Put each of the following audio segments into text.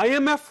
IMF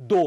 2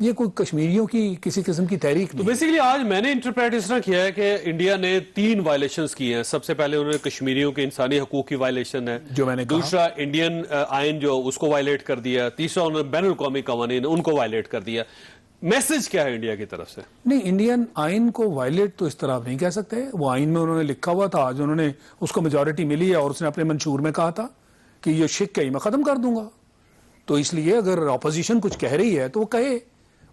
یہ کوئی کشمیریوں کی کسی قسم کی تحریک تو نہیں. بیسیکلی آج میں نے انٹرپریٹ اس طرح کیا ہے کہ انڈیا نے 3 وائلیشنز کی ہیں. سب سے پہلے انہوں نے کشمیریوں کے انسانی حقوق کی وائلیشن ہے, جو میں نے کہا. دوسرا انڈین آئین جو اس کو وائلیٹ کر دیا, تیسرا انہوں نے بین الاقوامی قوانین ان کو وائلیٹ کر دیا. میسج کیا ہے انڈیا کی طرف سے؟ نہیں, انڈین آئین کو وائلیٹ تو اس طرح نہیں کہہ سکتے. وہ آئین میں انہوں نے لکھا ہوا تھا, آج انہوں نے اس کو میجورٹی ملی ہے اور اس نے اپنے منشور میں کہا تھا کہ یہ شک کہیں میں ختم کر دوں گا. تو اس لیے اگر اپوزیشن کچھ کہہ رہی ہے تو وہ کہے,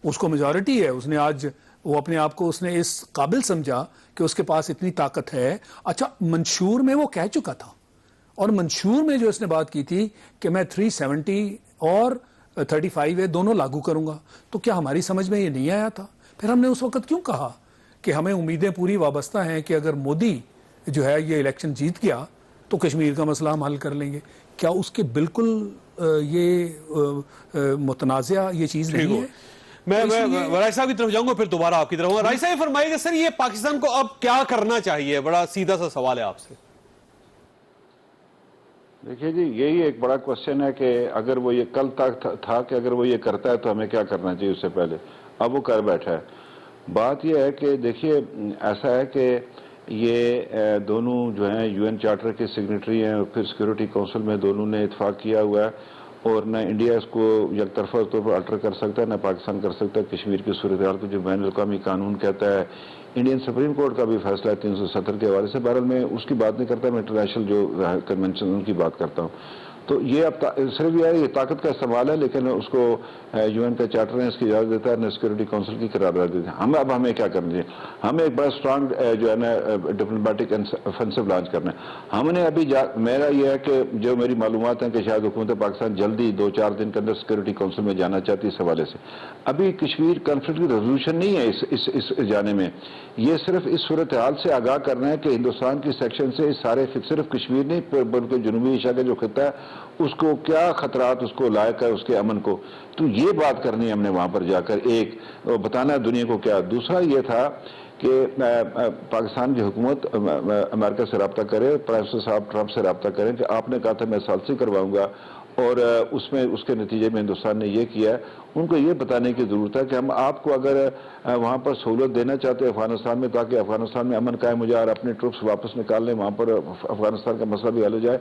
اس کو میجورٹی ہے. اس نے آج وہ اپنے آپ کو اس نے اس قابل سمجھا کہ اس کے پاس اتنی طاقت ہے. اچھا, منشور میں وہ کہہ چکا تھا, اور منشور میں جو اس نے بات کی تھی کہ میں 370 اور 35A دونوں لاگو کروں گا, تو کیا ہماری سمجھ میں یہ نہیں آیا تھا؟ پھر ہم نے اس وقت کیوں کہا کہ ہمیں امیدیں پوری وابستہ ہیں کہ اگر مودی جو ہے یہ الیکشن جیت گیا تو کشمیر کا مسئلہ ہم حل کر لیں گے. کیا اس کے بالکل یہ متنازع یہ چیز نہیں ہے؟ میں رائے صاحب کی طرف جاؤں گا, پھر دوبارہ آپ کی طرف ہوں. رائے صاحب فرمائیے گا سر, یہ پاکستان کو اب کیا کرنا چاہیے؟ بڑا سیدھا سا سوال ہے آپ سے. دیکھیے جی, یہی ایک بڑا کوشچن ہے کہ اگر وہ یہ کل تک تھا کہ اگر وہ یہ کرتا ہے تو ہمیں کیا کرنا چاہیے اس سے پہلے. اب وہ کر بیٹھا ہے. بات یہ ہے کہ دیکھیے ایسا ہے کہ یہ دونوں جو ہیں UN چارٹر کے سگنیٹری ہیں, اور پھر سیکورٹی کونسل میں دونوں نے اتفاق کیا ہوا ہے, اور نہ انڈیا اس کو یک طرفہ طور پر الٹر کر سکتا ہے, نہ پاکستان کر سکتا ہے. کشمیر کی صورتحال کو جو بین الاقوامی قانون کہتا ہے, انڈین سپریم کورٹ کا بھی فیصلہ ہے 370 کے حوالے سے. بہرحال میں اس کی بات نہیں کرتا, میں انٹرنیشنل جو کنونشن ان کی بات کرتا ہوں. تو یہ اب صرف یہ طاقت کا استعمال ہے, لیکن اس کو UN کا چارٹر ہے, اس کی اجازت دیتا ہے, نہ سیکورٹی کونسل کی قرارداد دیتے ہیں. اب ہمیں کیا کرنا چاہیے؟ ہمیں ایک بڑا اسٹرانگ جو ہے نا ڈپلومیٹک offensive لانچ کرنا ہے. ہم نے ابھی میرا یہ ہے کہ جو میری معلومات ہیں کہ شاید حکومت پاکستان جلدی 2-4 دن کے اندر سیکورٹی کونسل میں جانا چاہتی ہے اس حوالے سے. ابھی کشمیر کنفلکٹ کی ریزولوشن نہیں ہے اس جانے میں. یہ صرف اس صورتحال سے آگاہ کرنا ہے کہ ہندوستان کی سیکشن سے سارے صرف کشمیر نہیں بلکہ جنوبی ایشیا کا جو خطہ ہے اس کو کیا خطرات اس کو لائق ہے, اس کے امن کو. تو یہ بات کرنی ہے ہم نے وہاں پر جا کر, ایک بتانا ہے دنیا کو کیا. دوسرا یہ تھا کہ پاکستان کی حکومت امریکہ سے رابطہ کرے, پرائم منسٹر صاحب ٹرمپ سے رابطہ کریں کہ آپ نے کہا تھا میں ثالثی کروائوں گا, اور اس کے نتیجے میں ہندوستان نے یہ کیا ہے. ان کو یہ بتانے کی ضرورت ہے کہ ہم آپ کو اگر وہاں پر سہولت دینا چاہتے ہیں افغانستان میں, تاکہ افغانستان میں امن قائم ہو جائے اور اپنے ٹروپس واپس نکال لیں, وہاں پر افغانستان کا مسئلہ بھی حل ہو جائے,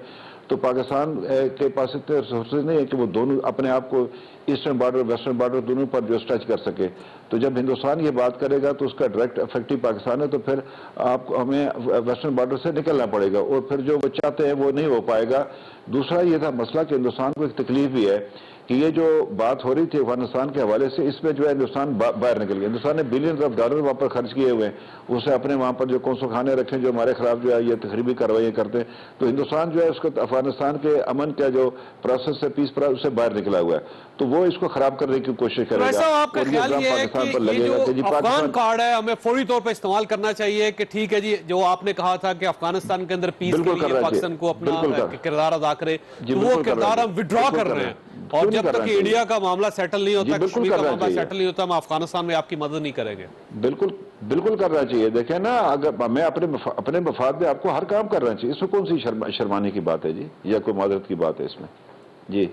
تو پاکستان کے پاس اتنے ریسورسز نہیں ہے کہ وہ دونوں اپنے آپ کو ایسٹرن بارڈر ویسٹرن بارڈر دونوں پر جو اسٹریچ کر سکے. تو جب ہندوستان یہ بات کرے گا تو اس کا ڈائریکٹ افیکٹو پاکستان ہے, تو پھر آپ کو ہمیں ویسٹرن بارڈر سے نکلنا پڑے گا, اور پھر جو وہ چاہتے ہیں وہ نہیں ہو پائے گا. دوسرا یہ تھا مسئلہ کہ ہندوستان کو ایک تکلیف بھی ہے کہ یہ جو بات ہو رہی تھی افغانستان کے حوالے سے, اس میں جو ہے ہندوستان باہر نکل گیا. ہندوستان نے بلینز آف ڈالر وہاں پر خرچ کیے ہوئے ہیں, اسے اپنے وہاں پر جو قونصل خانے رکھے جو ہمارے خلاف جو ہے یہ تخریبی کارروائیاں کرتے ہیں. تو ہندوستان جو ہے اس کو افغانستان کے امن کا جو پروسیس ہے, پیس پروسیس, اس سے باہر نکلا ہوا ہے. تو وہ اس کو خراب کرنے کی کوشش کرے گا. آپ کا خیال یہ ہے کہ یہ جو افغان کارڈ ہے ہمیں فوری طور پر استعمال کرنا چاہیے کہ ٹھیک ہے جی, جو آپ نے کہا تھا کہ افغانستان کے اندر پیس کے لیے پاکستان کو اپنا کردار ادا کرے, تو وہ کردار ہم وڈرا کر رہے ہیں, اور جب تک کہ انڈیا کا معاملہ سیٹل نہیں ہوتا, کشمیر کا معاملہ سیٹل نہیں ہوتا, ہم افغانستان میں آپ کی مدد نہیں کریں گے. بالکل کرنا چاہیے. دیکھیں نا, اگر میں اپنے مفاد میں آپ کو ہر کام کرنا چاہیے, اس میں کون سی شرمانے کی بات ہے جی, یا کوئی معذرت کی بات ہے اس میں جی.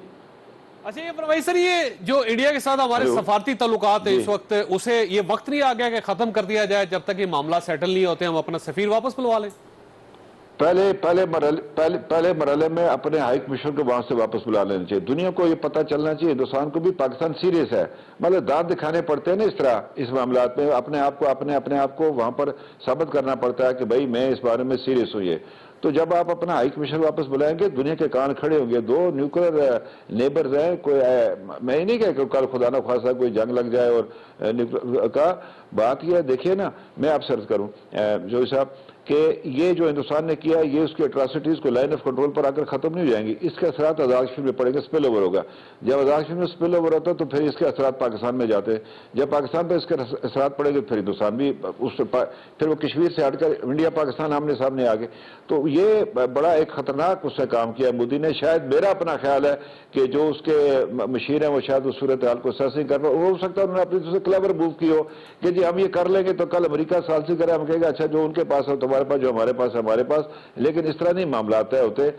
اچھا یہ فرمائیے سر, یہ جو انڈیا کے ساتھ ہمارے سفارتی تعلقات ہیں اس وقت, اسے یہ وقت نہیں آ گیا کہ ختم کر دیا جائے جب تک یہ معاملہ سیٹل نہیں ہوتے, ہم اپنا سفیر واپس بلوا لیں؟ پہلے مرحلے میں اپنے ہائی کمیشن کو وہاں سے واپس بلا لینا چاہیے. دنیا کو یہ پتہ چلنا چاہیے, ہندوستان کو بھی پاکستان سیریس ہے. مطلب دانت دکھانے پڑتے ہیں نا اس طرح اس معاملات میں, اپنے آپ کو وہاں پر ثابت کرنا پڑتا ہے کہ بھائی میں اس بارے میں سیریس ہوں. یہ تو جب آپ اپنا ہائی کمیشن واپس بلائیں گے, دنیا کے کان کھڑے ہوں گے. 2 نیوکلیر نیبرز ہیں, کوئی میں ہی نہیں کہہ کہ کل خدا نہ خواستہ کوئی جنگ لگ جائے اور نیوکلیر کا. بات یہ ہے, دیکھیے نا, میں آپ سے عرض کروں جوہری صاحب کہ یہ جو ہندوستان نے کیا, یہ اس کی اٹراسٹیز کو لائن آف کنٹرول پر آ کر ختم نہیں ہو جائیں گی. اس کے اثرات آزاد کشمیر میں پڑیں گے, سپل اوور ہوگا. جب آزاد کشمیر میں سپل اوور ہوتا ہے تو پھر اس کے اثرات پاکستان میں جاتے ہیں. جب پاکستان پہ اس کے اثرات پڑیں گے پھر ہندوستان بھی پھر وہ کشمیر سے ہٹ کر انڈیا پاکستان آمنے سامنے آ گئے. تو یہ بڑا ایک خطرناک اس نے کام کیا مودی نے. شاید میرا اپنا خیال ہے کہ جو اس کے مشیر ہیں وہ شاید اس صورتحال کو سیس نہیں کر پا. ہو سکتا ہے انہوں نے اپنی طرف سے کلیور موو کی ہو کہ جی ہم یہ کر لیں گے تو کل امریکہ سالسی کرے, ہم کہیں گے اچھا جو ان کے پاس ہے تمہارے پاس, جو ہمارے پاس ہے ہمارے پاس. لیکن اس طرح نہیں معاملات طے ہوتے.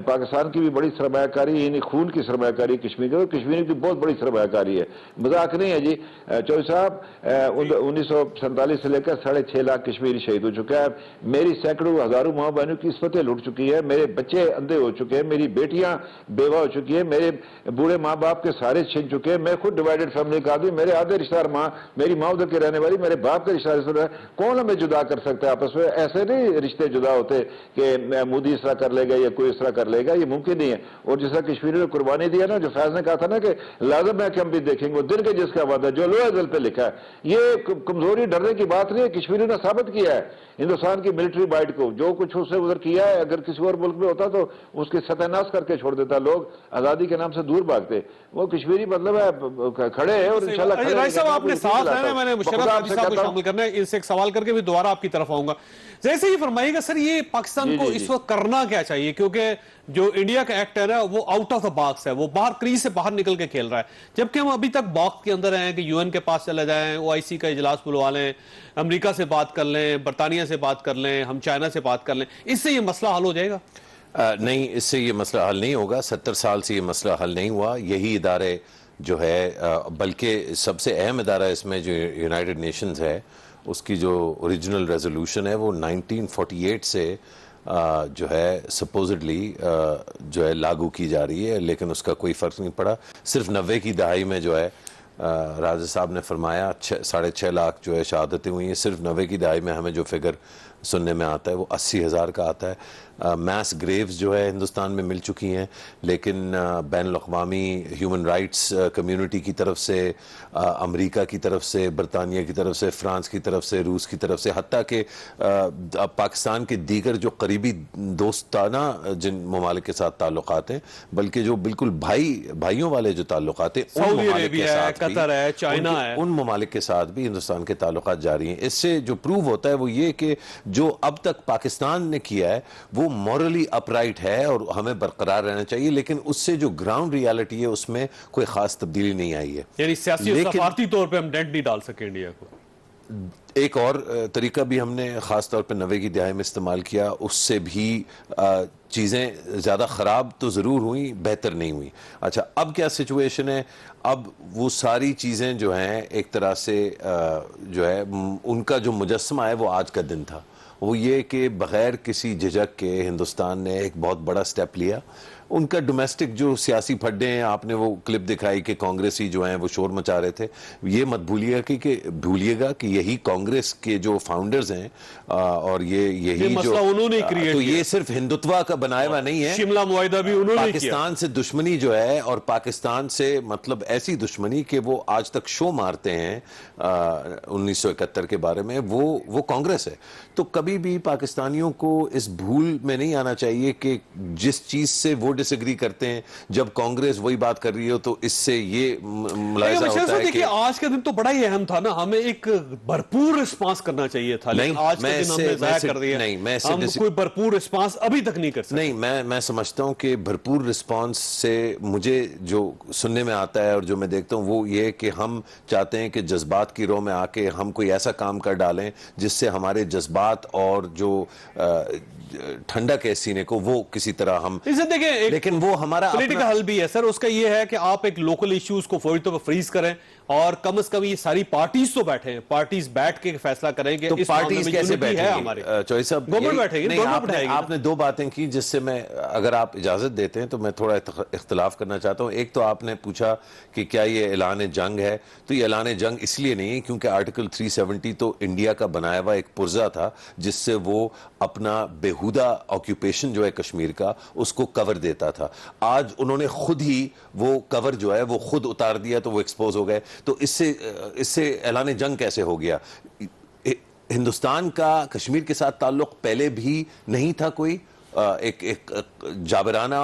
پاکستان کی بھی بڑی سرمایہ کاری, یعنی خون کی سرمایہ کاری کشمیر کی, کشمیر کی بہت بڑی سرمایہ کاری ہے, مذاق نہیں ہے جی. چوہدری صاحب 1947 سے لے کر 6.5 لاکھ کشمیری شہید ہو چکا ہے. میری سینکڑوں ہزاروں ماں بہنوں کی عصمتیں لٹ چکی ہے, میرے بچے اندھے ہو چکے ہیں, میری بیٹیاں بیوہ ہو چکی ہیں, میرے بوڑھے ماں باپ کے سارے چھن چکے ہیں. میں خود ڈیوائیڈڈ فیملی کا آدمی, میرے آدھے رشتہ دار ماں, میری ماں ادھر کے رہنے والی, میرے باپ کے رشتہ دار, کون ہمیں جدا کر سکتا ہے آپس میں؟ ایسے نہیں رشتے جدا ہوتے کہ مودی اس طرح کر لے گا یا کوئی اس طرح کر لے گا, یہ ممکن نہیں ہے. اور جس طرح کشمیری نے قربانی دیا نا, جو فیض نے کہا تھا نا کہ لازم ہے کہ ہم بھی دیکھیں گے, وہ دل کے جس کا وعدہ جو لوہے دل پہ لکھا ہے, یہ کمزوری ڈرنے کی بات نہیں ہے. کشمیری نے ثابت کیا ہے ہندوستان کی ملٹری بائٹ کو, جو کچھ اس سے ادھر کیا ہے, اگر کسی اور ملک میں ہوتا تو اس کی ستیہ ناش کر کے چھوڑ دیتا, لوگ آزادی کے نام سے دور بھاگتے. وہ کشمیری مطلب ہے کھڑے ہیں اور انشاءاللہ کھڑے ہیں. راج صاحب آپ نے ساتھ رہنا, میں نے مشرف راجی صاحب کو شامل کرنا ہے, ان سے ایک سوال کر کے بھی دوبارہ آپ کی طرف آؤں گا. جیسے یہ فرمائیے گا سر, یہ پاکستان کو اس وقت کرنا کیا چاہیے, کیونکہ جو انڈیا کا ایکٹ ہے نا وہ آؤٹ آف دا باکس ہے, وہ باہر کریز سے باہر نکل کے کھیل رہا ہے, جبکہ ہم ابھی تک باکس کے اندر ہیں کہ یو این کے پاس چلے جائیں, OIC کا اجلاس بلوا لیں, امریکہ سے بات کر لیں, برطانیہ سے بات کر لیں, ہم چائنا سے بات کر لیں. اس سے یہ مسئلہ حل ہو جائے گا؟ نہیں, اس سے یہ مسئلہ حل نہیں ہوگا. 70 سال سے یہ مسئلہ حل نہیں ہوا. یہی ادارے جو ہے, بلکہ سب سے اہم ادارہ اس میں جو یونائٹڈ نیشنز ہے, اس کی جو اوریجنل ریزولوشن ہے وہ 1948 سے جو ہے سپوزڈلی جو ہے لاگو کی جا رہی ہے, لیکن اس کا کوئی فرق نہیں پڑا. صرف 90 کی دہائی میں جو ہے راجہ صاحب نے فرمایا 6.5 لاکھ جو ہے شہادتیں ہوئی ہیں. صرف 90 کی دہائی میں ہمیں جو فگر سننے میں آتا ہے وہ 80,000 کا آتا ہے. میس گریوز جو ہے ہندوستان میں مل چکی ہیں, لیکن بین الاقوامی ہیومن رائٹس کمیونٹی کی طرف سے, امریکہ کی طرف سے, برطانیہ کی طرف سے, فرانس کی طرف سے, روس کی طرف سے, حتیٰ کہ پاکستان کے دیگر جو قریبی دوستانہ جن ممالک کے ساتھ تعلقات ہیں, بلکہ جو بالکل بھائیوں والے جو تعلقات ہیں, سعودی عربیہ ہے, قطر ہے, چائنا ہے, ان ممالک کے ساتھ بھی ہندوستان کے تعلقات جاری ہیں. اس سے جو پروو ہوتا ہے وہ یہ کہ جو اب تک پاکستان نے کیا ہے وہ مورلی اپرائٹ ہے اور ہمیں برقرار رہنا چاہیے, لیکن اس سے جو گراؤنڈ ریالٹی ہے اس میں کوئی خاص تبدیلی نہیں آئی ہے. یعنی سیاسی اور سفارتی طور پہ ہم ڈینٹ نہیں ڈال سکے انڈیا کو. ایک اور طریقہ بھی ہم نے خاص طور پہ 90 کی دہائی میں استعمال کیا, اس سے بھی چیزیں زیادہ خراب تو ضرور ہوئیں, بہتر نہیں ہوئیں. اچھا, اب کیا سچویشن ہے؟ اب وہ ساری چیزیں جو ہیں ایک طرح سے جو ہے ان کا جو مجسمہ ہے وہ آج کا دن تھا. وہ یہ کہ بغیر کسی جھجک کے ہندوستان نے ایک بہت بڑا سٹیپ لیا. ان کا ڈومیسٹک جو سیاسی پھڈے ہیں, آپ نے وہ کلپ دکھائی کہ کانگریسی جو ہیں وہ شور مچا رہے تھے, یہ مت بھولیے گا کہ یہی کانگریس کے جو فاؤنڈرز ہیں اور یہی جو انہوں نے کریٹ تو یہ صرف ہندوتوا کا بنایا ہوا نہیں ہے, شملہ معاہدہ بھی انہوں نے کیا. پاکستان سے دشمنی جو ہے, اور پاکستان سے مطلب ایسی دشمنی کہ وہ آج تک شو مارتے ہیں 1971 کے بارے میں, وہ کانگریس ہے. تو کبھی بھی پاکستانیوں کو اس بھول میں نہیں آنا چاہیے کہ جس چیز سے وہ ڈس ایگری کرتے ہیں, جب کانگریس وہی بات کر رہی ہو تو اس سے یہ ملاحظہ ہوتا ہے کہ آج کا دن تو بڑا ہی اہم تھا نا, ہمیں ایک بھرپور رسپانس کرنا چاہیے تھا, لیکن آج کا دن ہم نے ضائع کر دیا. ہم کوئی بھرپور رسپانس ابھی تک نہیں کر سکتے. نہیں, میں سمجھتا ہوں کہ بھرپور رسپانس سے مجھے جو سننے میں آتا ہے اور جو میں دیکھتا ہوں وہ یہ کہ ہم چاہتے ہیں کہ جذبات کی رو میں آ کے ہم کوئی ایسا کام کر ڈالیں جس سے ہمارے جذبات اور جو ٹھنڈک ہے سینے کو وہ کسی طرح ہم, لیکن وہ ہمارا پولیٹیکل حل بھی ہے سر. اس کا یہ ہے کہ آپ ایک لوکل ایشوز کو فوری طور پر فریز کریں, اور کم از کم یہ ساری پارٹیز تو بیٹھیں, پارٹیز بیٹھ کے فیصلہ کریں کہ اس پارٹیز کیسے بیٹھیں گے. چوہدری صاحب, گورنمنٹ بیٹھے گی. آپ نے 2 باتیں کی جس سے میں, اگر آپ اجازت دیتے ہیں تو میں تھوڑا اختلاف کرنا چاہتا ہوں. ایک تو آپ نے پوچھا کہ کیا یہ اعلان جنگ ہے, تو یہ اعلان جنگ اس لیے نہیں ہے کیونکہ آرٹیکل 370 تو انڈیا کا بنایا ہوا ایک پرزہ تھا جس سے وہ اپنا بیہودہ آکیوپیشن جو ہے کشمیر کا اس کو کور دیتا تھا. آج انہوں نے خود ہی وہ کور جو ہے وہ خود اتار دیا تو وہ ایکسپوز ہو گئے. تو اس سے اعلان جنگ کیسے ہو گیا؟ ہندوستان کا کشمیر کے ساتھ تعلق پہلے بھی نہیں تھا کوئی, ایک جابرانہ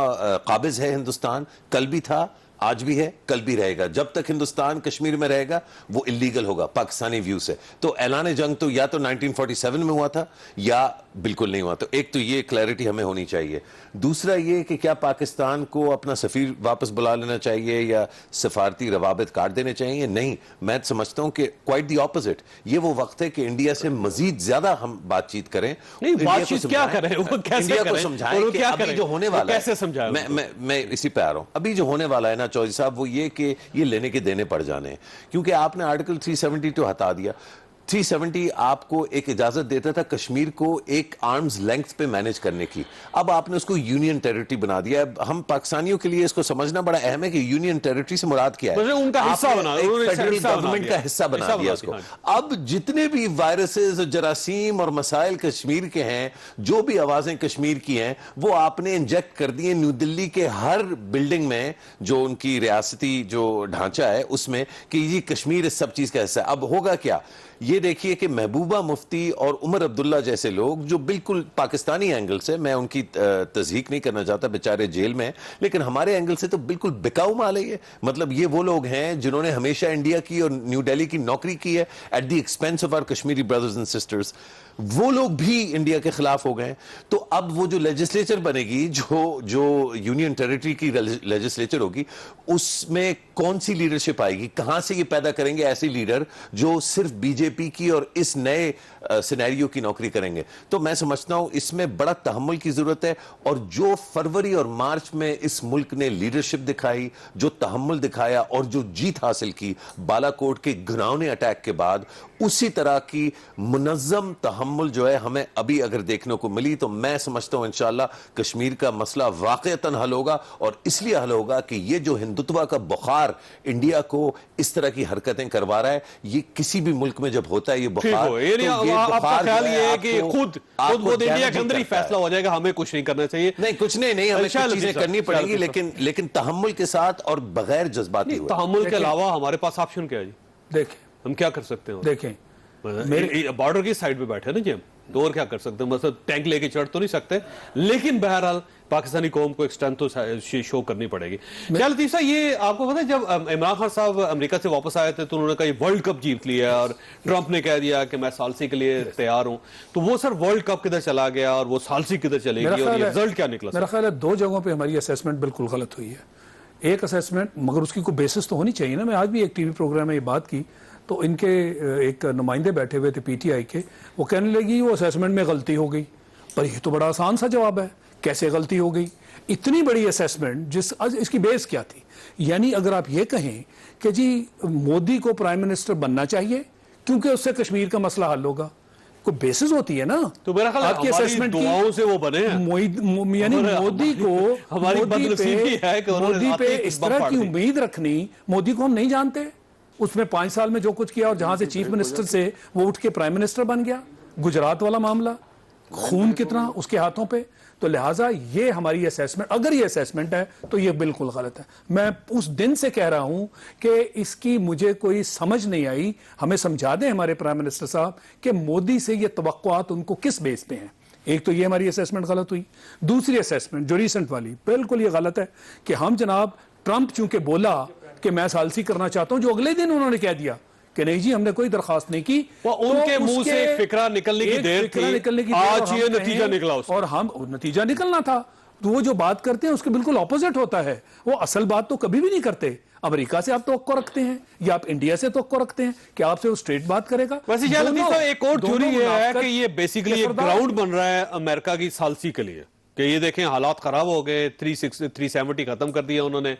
قابض ہے ہندوستان, کل بھی تھا, آج بھی ہے, کل بھی رہے گا. جب تک ہندوستان کشمیر میں رہے گا وہ اللیگل ہوگا پاکستانی ویو سے. تو اعلان جنگ تو یا تو 1947 میں ہوا تھا یا بالکل نہیں ہوا. تو ایک تو یہ کلیئرٹی ہمیں ہونی چاہیے. دوسرا یہ کہ کیا پاکستان کو اپنا سفیر واپس بلا لینا چاہیے یا سفارتی روابط کاٹ دینے چاہیے؟ نہیں, میں سمجھتا ہوں کہ کوائٹ دی اپوزٹ. یہ وہ وقت ہے کہ انڈیا سے مزید زیادہ ہم بات چیت کریں. بات چیت کیا کریں, وہ کیسے انڈیا کریں, کو سمجھائیں کہ ابھی جو ہونے والا ہے, کیسے سمجھائیں, میں اسی پہ آ رہا ہوں. ابھی جو ہونے والا ہے نا چودھری صاحب, وہ یہ کہ یہ لینے کے دینے پڑ جانے ہیں. کیونکہ آپ نے آرٹیکل 372 ہٹا دیا. 370 آپ کو ایک اجازت دیتا تھا کشمیر کو ایک آرمز لینگتھ پہ مینج کرنے کی. اب آپ نے اس کو یونین ٹیریٹری بنا دیا. ہم پاکستانیوں کے لیے اس کو سمجھنا بڑا اہم ہے کہ یونین ٹیریٹری سے مراد کیا ہے. ان کا حصہ بنا, فیڈرل گورنمنٹ کا حصہ بنا دیا اس کو. اب جتنے بھی وائرسز اور جراثیم اور مسائل کشمیر کے ہیں, جو بھی آوازیں کشمیر کی ہیں, وہ آپ نے انجیکٹ کر دیے نیو دلی کے ہر بلڈنگ میں, جو ان کی ریاستی جو ڈھانچہ ہے اس میں, کہ یہ کشمیر اس سب چیز کا حصہ ہے. اب ہوگا کیا, یہ دیکھیے کہ محبوبہ مفتی اور عمر عبداللہ جیسے لوگ جو بالکل پاکستانی اینگل سے, میں ان کی تصدیق نہیں کرنا چاہتا, بیچارے جیل میں, لیکن ہمارے اینگل سے تو بالکل بکاؤ مال ہے یہ. مطلب یہ وہ لوگ ہیں جنہوں نے ہمیشہ انڈیا کی اور نیو دہلی کی نوکری کی ہے at the expense of our Kashmiri brothers and sisters. وہ لوگ بھی انڈیا کے خلاف ہو گئے. تو اب وہ جو لیجسلیچر بنے گی, جو یونین ٹیریٹری کی لیجسلیچر ہوگی, اس میں کون سی لیڈرشپ آئے گی؟ کہاں سے یہ پیدا کریں گے ایسے لیڈر جو صرف بی جے پی کی اور اس نئے سینیریو کی نوکری کریں گے؟ تو میں سمجھتا ہوں اس میں بڑا تحمل کی ضرورت ہے. اور جو فروری اور مارچ میں اس ملک نے لیڈرشپ دکھائی, جو تحمل دکھایا اور جو جیت حاصل کی بالا کوٹ کے گھناؤنے اٹیک کے بعد, اسی طرح کی منظم تحمل جو ہے ہمیں ابھی اگر دیکھنے کو ملی, تو میں سمجھتا ہوں انشاءاللہ کشمیر کا مسئلہ واقعتاً حل ہوگا. اور اس لیے حل ہوگا کہ یہ جو ہندوتوا کا بخار انڈیا کو اس طرح کی حرکتیں کروا رہا ہے, یہ کسی بھی ملک میں جب ہوتا ہے یہ بخار, آپ کا خیال یہ ہے کہ خود انڈیا کے اندر ہی فیصلہ ہو جائے گا, ہمیں کچھ نہیں کرنا چاہیے؟ نہیں, کچھ نہیں, ہمیں کچھ چیزیں کرنی پڑیں گی, لیکن تحمل کے ساتھ اور بغیر جذباتی ہوئے. تحمل کے علاوہ ہمارے پاس آپشن کیا ہے جی؟ دیکھیں ہم کیا کر سکتے ہیں؟ دیکھیں بارڈر کی سائڈ پہ بیٹھے نا جی, ہم تو اور کیا کر سکتے ہیں؟ مثلا ٹینک لے کے چڑھ تو نہیں سکتے, لیکن بہرحال پاکستانی قوم کو ایک اسٹرینتھ تو شو کرنی پڑے گی. کیا لطیف صاحب, یہ آپ کو پتا ہے جب عمران خان صاحب امریکہ سے واپس آئے تھے تو انہوں نے کہا یہ ورلڈ کپ جیت لیا, اور ٹرمپ نے کہہ دیا کہ میں ثالثی کے لیے تیار ہوں. تو وہ سر ورلڈ کپ کدھر چلا گیا اور وہ ثالثی کدھر چلے گی, اور یہ رزلٹ کیا نکلا؟ میرا خیال ہے دو جگہوں پہ ہماری اسیسمنٹ بالکل غلط ہوئی ہے. ایک اسیسمنٹ, مگر اس کی کوئی بیسس تو ہونی چاہیے نا. میں آج بھی ایک ٹی وی پروگرام میں یہ بات کی تو ان کے ایک نمائندے بیٹھے ہوئے تھے پی ٹی آئی کے, وہ کہنے لگی وہ اسیسمنٹ میں غلطی ہو گئی. پر یہ تو بڑا آسان سا جواب ہے, کیسے غلطی ہو گئی؟ اتنی بڑی اسیسمنٹ اس کی بیس کیا تھی؟ یعنی اگر آپ یہ کہیں کہ جی مودی کو پرائم منسٹر بننا چاہیے کیونکہ اس سے کشمیر کا مسئلہ حل ہوگا, کوئی بیسس ہوتی ہے نا. تو میرا خیال آپ کی اسیسمنٹ کی دعاؤں سے وہ بنے ہیں, یعنی مودی کو ہماری بدنصیبی ہے کہ مودی پہ اس طرح کی امید رکھنی. مودی کو ہم نہیں جانتے, اس میں 5 سال میں جو کچھ کیا, اور جہاں سے چیف منسٹر سے وہ اٹھ کے پرائم منسٹر بن گیا. گجرات والا معاملہ, خون کتنا اس کے ہاتھوں پہ. تو لہٰذا یہ ہماری اسیسمنٹ, اگر یہ اسیسمنٹ ہے تو یہ بالکل غلط ہے. میں اس دن سے کہہ رہا ہوں کہ اس کی مجھے کوئی سمجھ نہیں آئی. ہمیں سمجھا دیں ہمارے پرائم منسٹر صاحب کہ مودی سے یہ توقعات ان کو کس بیس پہ ہیں. ایک تو یہ ہماری اسیسمنٹ غلط ہوئی. دوسری اسیسمنٹ جو ریسنٹ والی, بالکل یہ غلط ہے کہ ہم جناب ٹرمپ چونکہ بولا کہ میں ثالثی کرنا چاہتا ہوں, جو اگلے دن انہوں نے کہہ دیا کہ نہیں جی ہم نے کوئی درخواست نہیں کی, ان کے منہ سے فکرہ نکلنے کی دیر تھی, آج یہ نتیجہ نکلا اس اور ہم نتیجہ نکلنا تھا. تو وہ جو بات کرتے ہیں اس کے بالکل اپوزٹ ہوتا ہے. وہ اصل بات تو کبھی بھی نہیں کرتے. امریکہ سے آپ توقع رکھتے ہیں یا آپ انڈیا سے توقع رکھتے ہیں کہ آپ سے وہ اسٹریٹ بات کرے گا. ویسے ایک اور تھیوری یہ ہے کہ یہ بیسیکلی ایک گراؤنڈ بن رہا ہے امریکہ کی ثالثی کے لیے, کہ یہ دیکھیں حالات خراب ہو گئے, 370 ختم کر دیا انہوں نے,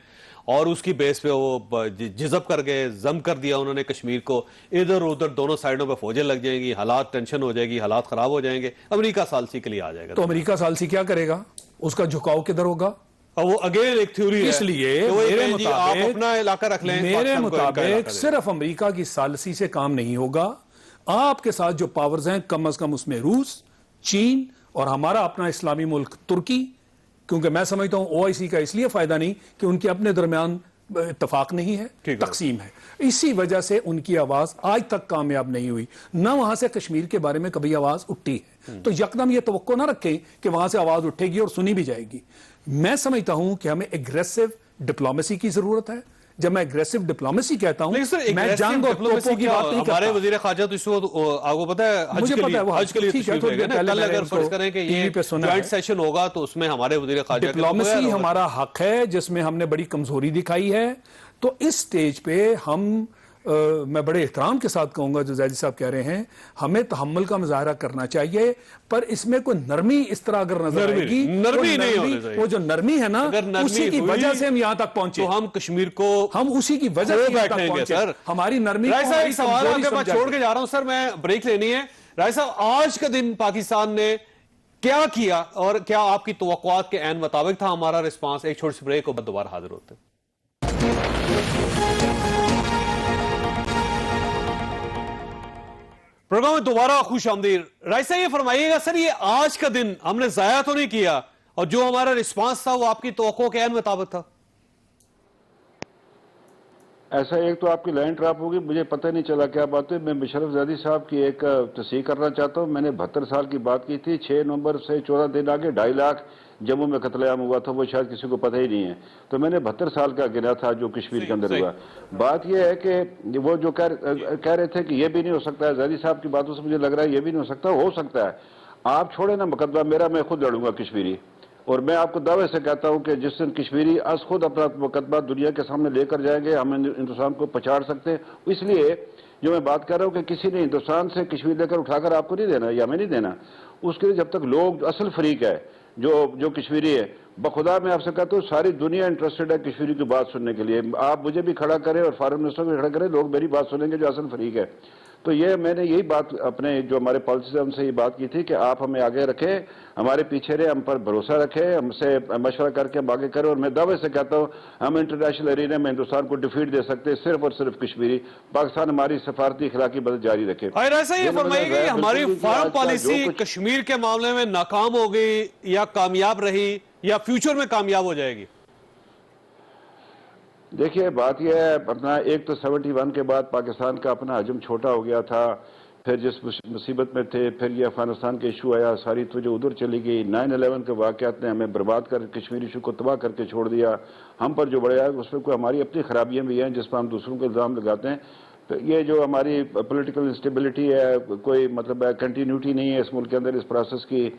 اور اس کی بیس پہ وہ جذب کر گئے, ضم کر دیا انہوں نے کشمیر کو. ادھر ادھر دونوں سائڈوں پہ فوجیں لگ جائیں گی, حالات ٹینشن ہو جائے گی, حالات خراب ہو جائیں گے. امریکہ ثالثی کے لیے آ جائے گا. تو امریکہ ثالثی کیا کرے گا؟ اس کا جھکاؤ کدھر ہوگا؟ وہ اگین ایک تھیوری ہے, اس لیے آپ اپنا علاقہ رکھ لیں. میرے مطابق صرف امریکہ کی ثالثی سے کام نہیں ہوگا. آپ کے ساتھ جو پاورز ہیں کم از کم اس میں روس, چین اور ہمارا اپنا اسلامی ملک ترکی, کیونکہ میں سمجھتا ہوں او آئی سی کا اس لیے فائدہ نہیں کہ ان کے اپنے درمیان اتفاق نہیں ہے, تقسیم ہے. اسی وجہ سے ان کی آواز آج تک کامیاب نہیں ہوئی. نہ وہاں سے کشمیر کے بارے میں کبھی آواز اٹھی ہے. تو یکدم یہ توقع نہ رکھیں کہ وہاں سے آواز اٹھے گی اور سنی بھی جائے گی. میں سمجھتا ہوں کہ ہمیں ایگریسو ڈپلومیسی کی ضرورت ہے, جب میں اگریسو ڈپلومیسی کہتا ہوں لیکن سر میں جنگ اور توپوں کی بات نہیں ہمارے کرتا. وزیر خارجہ تو اس وقت آپ کو پتا ہے مجھے پتا ہے وہ حج کے لیے ٹھیک ہے، تشریف تھوڑی لے گئے دیر نا. پہلے کل میں نے اگر ان فرض کو کریں کہ ٹی یہ وی پہ سنا جوائنٹ ہے. سیشن ہوگا تو اس میں ہمارے وزیر خارجہ کے ڈپلومیسی ہمارا حق ہے جس میں ہم نے بڑی کمزوری دکھائی ہے. تو اس سٹیج پہ ہم میں بڑے احترام کے ساتھ کہوں گا جو زیدی صاحب کہہ رہے ہیں ہمیں تحمل کا مظاہرہ کرنا چاہیے، پر اس میں کوئی نرمی اس طرح اگر نظر آئے گی نرمی نہیں ہونے چاہیے. وہ جو نرمی ہے نا اگر نرمی اسی کی ہوئی وجہ سے ہم یہاں تک پہنچے، تو ہم کشمیر کو ہم اسی کی وجہ سے یہاں تک پہنچے. ہماری نرمی رائے کو صاحب ہماری ایک سوال کمزوری آپ کے پاس سمجھا چھوڑ کے جا رہا ہوں سر، میں بریک لینی ہے. رائے صاحب آج کا دن پاکستان نے کیا کیا اور کیا آپ کی توقعات کے عین مطابق تھا ہمارا رسپانس؟ ایک چھوٹی سی بریک کے بعد دوبارہ حاضر ہوتے ہیں. پروگرام میں دوبارہ خوش آمدید. رائے صاحب یہ فرمائیے گا سر، یہ آج کا دن ہم نے ضائع تو نہیں کیا اور جو ہمارا رسپانس تھا وہ آپ کی توقع کے عین مطابق تھا؟ ایسا ایک تو آپ کی لائن ڈراپ ہوگی، مجھے پتہ نہیں چلا کیا بات ہے. میں مشرف زیدی صاحب کی ایک تصحیح کرنا چاہتا ہوں. میں نے 72 سال کی بات کی تھی، 6 نومبر سے 14 دن آگے 2.5 لاکھ جموں میں قتل عام ہوا تھا، وہ شاید کسی کو پتہ ہی نہیں ہے. تو میں نے 72 سال کا گنا تھا جو کشمیر کے اندر ہوا. بات یہ ہے کہ وہ جو کہہ رہے تھے کہ یہ بھی نہیں ہو سکتا ہے، زیدی صاحب کی باتوں سے مجھے لگ رہا ہے یہ بھی نہیں ہو سکتا ہے. آپ چھوڑیں نا مقدمہ میرا، میں خود لڑوں گا کشمیری. اور میں آپ کو دعوے سے کہتا ہوں کہ جس دن کشمیری از خود اپنا مقدمہ دنیا کے سامنے لے کر جائیں گے، ہم ہندوستان کو پچاڑ سکتے ہیں. اس لیے جو میں بات کر رہا ہوں کہ کسی نے ہندوستان سے کشمیر لے کر اٹھا کر آپ کو نہیں دینا یا ہمیں نہیں دینا. اس کے لیے جب تک لوگ اصل فریق ہے جو کشمیری ہے، بخدا میں آپ سے کہتا ہوں ساری دنیا انٹرسٹڈ ہے کشمیری کی بات سننے کے لیے. آپ مجھے بھی کھڑا کریں اور فارن منسٹر کو بھی کھڑا کریں، لوگ میری بات سنیں گے جو اصل فریق ہے. تو یہ میں نے یہی بات اپنے جو ہمارے پالیسیز ہیں ان سے یہ بات کی تھی کہ آپ ہمیں آگے رکھیں، ہمارے پیچھے رہے، ہم پر بھروسہ رکھیں، ہم سے مشورہ کر کے ہم آگے کریں. اور میں دعوے سے کہتا ہوں ہم انٹرنیشنل ارینا میں ہندوستان کو ڈیفیٹ دے سکتے ہیں صرف اور صرف کشمیری. پاکستان ہماری سفارتی اخلاقی مدد جاری رکھے. ایسا یہ فرمائیے کہ ہماری فارن پالیسی کشمیر کے معاملے میں ناکام ہو گئی یا کامیاب رہی یا فیوچر میں کامیاب ہو جائے گی؟ دیکھیے بات یہ ہے، اپنا ایک تو 71 کے بعد پاکستان کا اپنا حجم چھوٹا ہو گیا تھا، پھر جس مصیبت میں تھے، پھر یہ افغانستان کے ایشو آیا، ساری توجہ ادھر چلی گئی. 9/11 کے واقعات نے ہمیں برباد کر کشمیر ایشو کو تباہ کر کے چھوڑ دیا. ہم پر جو بڑے آئے اس میں کوئی ہماری اپنی خرابیاں بھی ہیں جس پر ہم دوسروں کو الزام لگاتے ہیں. یہ جو ہماری پولیٹیکل انسٹیبلٹی ہے، کوئی مطلب کنٹینیوٹی نہیں ہے اس ملک کے اندر، اس پروسیس کی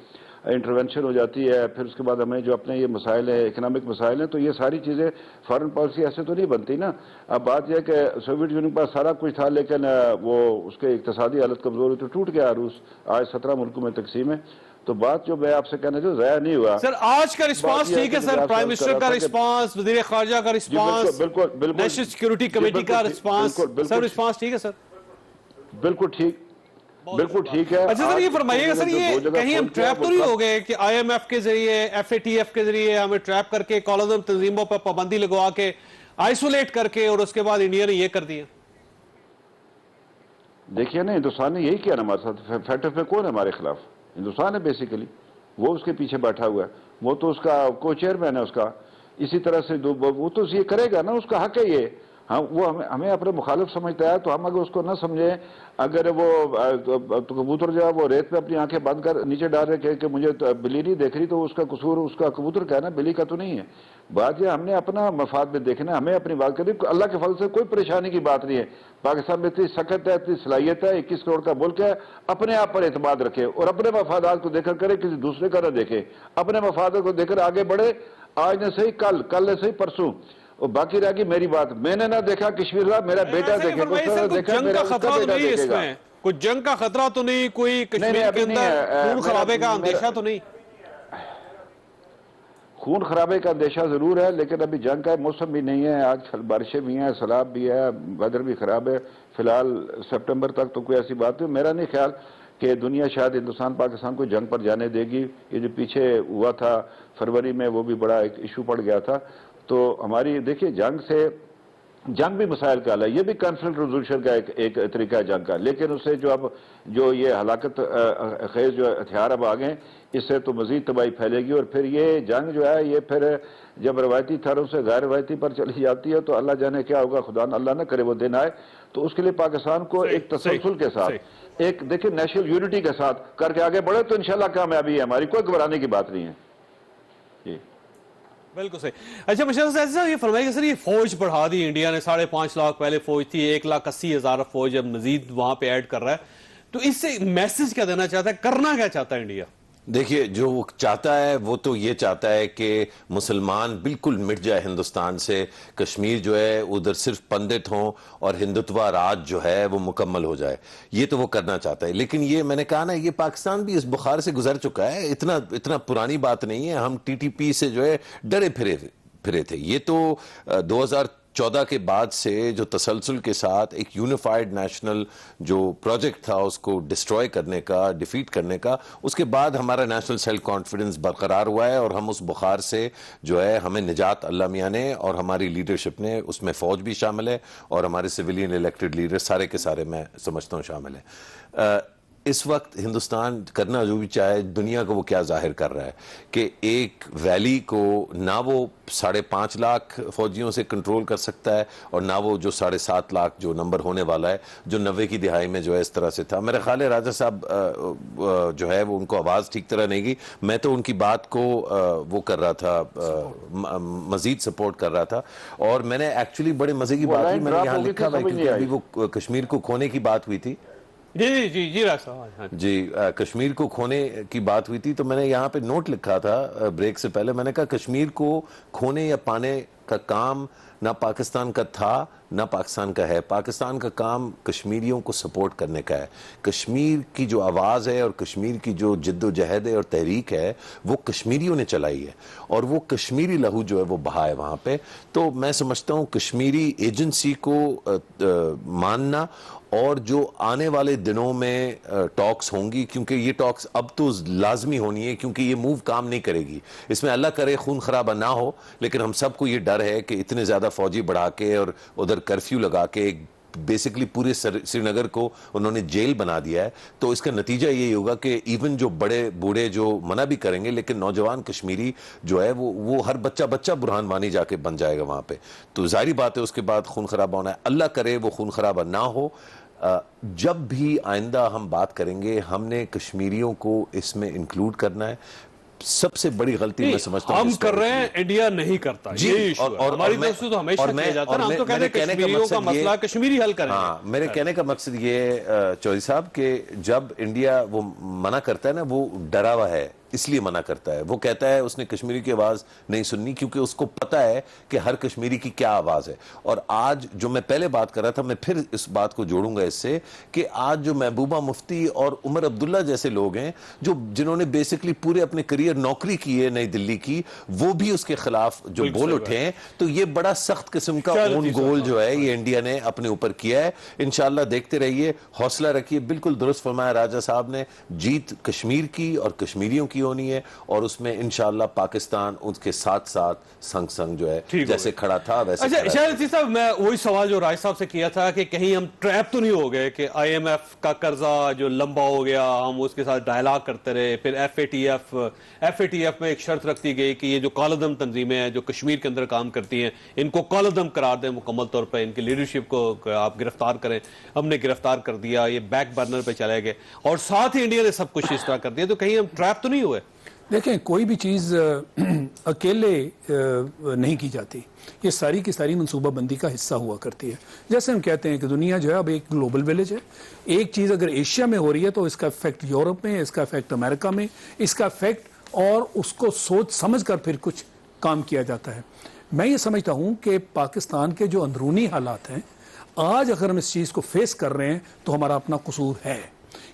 انٹرونشن ہو جاتی ہے. پھر اس کے بعد ہمیں جو اپنے یہ مسائل ہیں، اکنامک مسائل ہیں، تو یہ ساری چیزیں فارن پالیسی ایسے تو نہیں بنتی نا. اب بات یہ ہے کہ سوویت یونین کے پاس سارا کچھ تھا لیکن وہ اس کے اقتصادی حالت کمزور ہوئی تو ٹوٹ گیا روس. آج 17 ملکوں میں تقسیم ہے. تو بات جو میں آپ سے کہنا چاہوں ضائع نہیں ہوا. سر آج کا رسپانس ٹھیک ہے سر، پرائم منسٹر کا رسپانس، وزیر خارجہ کا رسپانس، نیشنل سیکیورٹی کمیٹی کا رسپانس، سر رسپانس ٹھیک ہے سر؟ بالکل ٹھیک ہے. اچھا سر یہ فرمائیے گا سر، یہ کہیں ہم ٹریپ تو نہیں ہو گئے کہ آئی ایم ایف کے ذریعے، ایف اے ٹی ایف کے ذریعے ہمیں ٹریپ کر کے کالازم تنظیموں پر پابندی لگوا کے آئسولیٹ کر کے اور اس کے بعد انڈیا نے یہ کر دیا؟ دیکھیے نا ہندوستان نے یہی کیا نا ہمارے ساتھ. فیٹف میں کون ہے ہمارے خلاف؟ ہندوستان ہے بیسیکلی. وہ اس کے پیچھے بیٹھا ہوا ہے، وہ تو اس کا کو چیئرمین ہے اس کا. اسی طرح سے وہ تو یہ کرے گا نا، اس کا حق ہے یہ. وہ ہمیں اپنے مخالف سمجھتا ہے تو ہم اگر اس کو نہ سمجھیں، اگر وہ کبوتر جو ہے وہ ریت پہ اپنی آنکھیں بند کر نیچے ڈال رہے کہ مجھے بلی نہیں دیکھ رہی تو اس کا قصور اس کا کبوتر کا ہے نا، بلی کا تو نہیں ہے. بات یہ ہم نے اپنا مفاد میں دیکھنا، ہمیں اپنی بات کرنی. اللہ کے فضل سے کوئی پریشانی کی بات نہیں ہے. پاکستان میں اتنی سخت ہے، اتنی صلاحیت ہے، 21 کروڑ کا ملک ہے. اپنے آپ پر اعتماد رکھے اور اپنے مفادات کو دیکھ کر کرے، کسی دوسرے کا نہ دیکھے. اپنے مفادات کو دیکھ کر آگے بڑھے. آج نے صحیح کل نے صحیح پرسوں. اور باقی رہ گئی میری بات، میں نے نہ دیکھا کشمیر کا، میرا بیٹا دیکھے گا، جنگ کا خطرہ تو نہیں اس میں، کوئی جنگ کا خطرہ تو نہیں، کوئی کشمیر کے اندر خون خرابے کا اندیشہ تو نہیں؟ خون خرابے کا اندیشہ ضرور ہے لیکن ابھی جنگ کا موسم بھی نہیں ہے. آج بارشیں بھی ہیں، سیلاب بھی ہے، ویدر بھی خراب ہے. فی الحال سپٹمبر تک تو کوئی ایسی بات نہیں. میرا نہیں خیال کہ دنیا شاید ہندوستان پاکستان کو جنگ پر جانے دے گی. یہ جو پیچھے ہوا تھا فروری میں وہ بھی بڑا ایک ایشو پڑ گیا تھا. تو ہماری دیکھیے جنگ بھی مسائل کا حل ہے، یہ بھی کانفلکٹ ریزولوشن کا ایک طریقہ ہے جنگ کا. لیکن اس سے جو یہ ہلاکت خیز جو ہتھیار اب آگئے، اس سے تو مزید تباہی پھیلے گی. اور پھر یہ جنگ جو ہے یہ پھر جب روایتی تھروں سے غیر روایتی پر چلی جاتی ہے تو اللہ جانے کیا ہوگا. خدا اللہ نہ کرے وہ دن آئے. تو اس کے لیے پاکستان کو ایک تسلسل کے ساتھ، ایک دیکھیں نیشنل یونٹی کے ساتھ کر کے آگے بڑھے تو انشاءاللہ کامیابی ہے ہماری. کوئی گھبرانے کی بات نہیں ہے. جی بالکل صحیح. اچھا مشرف صاحب یہ فرمائیے کہ سر یہ فوج بڑھا دی انڈیا نے, 5.5 لاکھ پہلے فوج تھی, 1,80,000 فوج اب مزید وہاں پہ ایڈ کر رہا ہے, تو اس سے میسج کیا دینا چاہتا ہے, کرنا کیا چاہتا ہے انڈیا؟ دیکھیے جو وہ چاہتا ہے وہ تو یہ چاہتا ہے کہ مسلمان بالکل مٹ جائے ہندوستان سے, کشمیر جو ہے ادھر صرف پندت ہوں اور ہندوتوا راج جو ہے وہ مکمل ہو جائے, یہ تو وہ کرنا چاہتا ہے. لیکن یہ میں نے کہا نا, یہ پاکستان بھی اس بخار سے گزر چکا ہے, اتنا پرانی بات نہیں ہے. ہم ٹی ٹی پی سے جو ہے ڈرے پھرے تھے. یہ تو 2014 کے بعد سے جو تسلسل کے ساتھ ایک یونیفائیڈ نیشنل جو پروجیکٹ تھا اس کو ڈسٹروائے کرنے کا, ڈیفیٹ کرنے کا, اس کے بعد ہمارا نیشنل سیلف کانفیڈنس برقرار ہوا ہے اور ہم اس بخار سے جو ہے ہمیں نجات اللہ میاں نے اور ہماری لیڈرشپ نے, اس میں فوج بھی شامل ہے اور ہمارے سویلین الیکٹڈ لیڈر سارے کے سارے میں سمجھتا ہوں شامل ہیں. اس وقت ہندوستان کرنا جو بھی چاہے, دنیا کو وہ کیا ظاہر کر رہا ہے کہ ایک ویلی کو نہ وہ 5.5 لاکھ فوجیوں سے کنٹرول کر سکتا ہے اور نہ وہ جو 7.5 لاکھ جو نمبر ہونے والا ہے جو 90 کی دہائی میں جو ہے اس طرح سے تھا. میرا خیال ہے راجہ صاحب جو ہے وہ ان کو آواز ٹھیک طرح نہیں گئی. میں تو ان کی بات کو وہ کر رہا تھا, مزید سپورٹ کر رہا تھا. اور میں نے ایکچولی بڑے مزے کی بات کی, میں نے یہاں لکھا ہے کیونکہ ابھی وہ کشمیر کو کھونے کی بات ہوئی تھی. جی کشمیر کو کھونے کی بات ہوئی تھی, تو میں نے یہاں پہ نوٹ لکھا تھا بریک سے پہلے. میں نے کہا کشمیر کو کھونے یا پانے کا کام نہ پاکستان کا تھا نہ پاکستان کا ہے. پاکستان کا کام کشمیریوں کو سپورٹ کرنے کا ہے. کشمیر کی جو آواز ہے اور کشمیر کی جو جد و جہد ہے اور تحریک ہے وہ کشمیریوں نے چلائی ہے اور وہ کشمیری لہو جو ہے وہ بہا ہے وہاں پہ. تو میں سمجھتا ہوں کشمیری ایجنسی کو ماننا, اور جو آنے والے دنوں میں ٹاکس ہوں گی, کیونکہ یہ ٹاکس اب تو لازمی ہونی ہے کیونکہ یہ موو کام نہیں کرے گی. اس میں اللہ کرے خون خرابہ نہ ہو, لیکن ہم سب کو یہ ڈر ہے کہ اتنے زیادہ فوجی بڑھا کے اور ادھر کرفیو لگا کے بیسکلی پورے سری نگر کو انہوں نے جیل بنا دیا ہے. تو اس کا نتیجہ یہی ہوگا کہ ایون جو بڑے بوڑھے جو منع بھی کریں گے, لیکن نوجوان کشمیری جو ہے وہ ہر بچہ برہان وانی جا کے بن جائے گا وہاں پہ. تو ظاہری بات ہے اس کے بعد خون خرابہ ہونا ہے. اللہ کرے وہ خون خرابہ نہ ہو. جب بھی آئندہ ہم بات کریں گے ہم نے کشمیریوں کو اس میں انکلوڈ کرنا ہے. سب سے بڑی غلطی میں سمجھتا ہوں ہم کر رہے ہیں, انڈیا نہیں کرتا. اور ہماری طرف سے تو ہمیشہ کیا جاتا ہے, ہم تو کہتے ہیں کشمیریوں کا مسئلہ کشمیری حل کریں. ہاں, میرے کہنے کا مقصد یہ ہے چودھری صاحب کہ جب انڈیا وہ منع کرتا ہے نا, وہ ڈرا ہوا ہے اس لیے منع کرتا ہے. وہ کہتا ہے اس نے کشمیری کی آواز نہیں سننی کیونکہ اس کو پتا ہے کہ ہر کشمیری کی کیا آواز ہے. اور آج جو میں پہلے بات کر رہا تھا, میں پھر اس بات کو جوڑوں گا اس سے کہ آج جو محبوبہ مفتی اور عمر عبداللہ جیسے لوگ ہیں جنہوں نے بیسکلی پورے اپنے کریئر نوکری کی ہے نئی دلی کی, وہ بھی اس کے خلاف جو بول اٹھے ہیں. تو یہ بڑا سخت قسم کا اون گول جو ہے یہ انڈیا نے اپنے اوپر کیا ہے. انشاءاللہ دیکھتے رہیے, حوصلہ رکھیے. بالکل درست فرمایا راجہ صاحب نے, جیت کشمیر کی اور کشمیریوں کی ہونی ہے اور اس میں انشاءاللہ پاکستان اس کے ساتھ سنگ جو ہے جیسے کھڑا تھا ویسے. اچھا شاہد لطیف صاحب, میں وہی سوال جو راج صاحب سے کیا تھا کہ کہیں ہم ٹریپ تو نہیں ہو گئے کہ آئی ایم ایف کا قرضہ جو لمبا ہو گیا, ہم اس کے ساتھ ڈائلاگ کرتے رہے, پھر ایف اے ٹی ایف میں ایک شرط رکھ دی گئی کہ یہ جو کالعدم تنظیمیں ہیں جو کشمیر کے اندر کام کرتی ہیں ان کو کالعدم قرار دیں مکمل طور پہ, ان کی لیڈرشپ کو آپ گرفتار کریں. ہم نے گرفتار کر دیا, یہ بیک برنر پہ چلے گئے اور ساتھ ہی انڈیا نے سب کچھ اس طرح کر دیا. تو کہیں ہم ٹریپ تو نہیں ہوئے؟ دیکھیں کوئی بھی چیز اکیلے نہیں کی جاتی, یہ ساری کی ساری منصوبہ بندی کا حصہ ہوا کرتی ہے. جیسے ہم کہتے ہیں کہ دنیا جو ہے اب ایک گلوبل ویلیج ہے. ایک چیز اگر ایشیا میں ہو رہی ہے تو اس کا افیکٹ یورپ میں, اس کا افیکٹ امریکہ میں, اس کا افیکٹ, اور اس کو سوچ سمجھ کر پھر کچھ کام کیا جاتا ہے. میں یہ سمجھتا ہوں کہ پاکستان کے جو اندرونی حالات ہیں آج اگر ہم اس چیز کو فیس کر رہے ہیں تو ہمارا اپنا قصور ہے,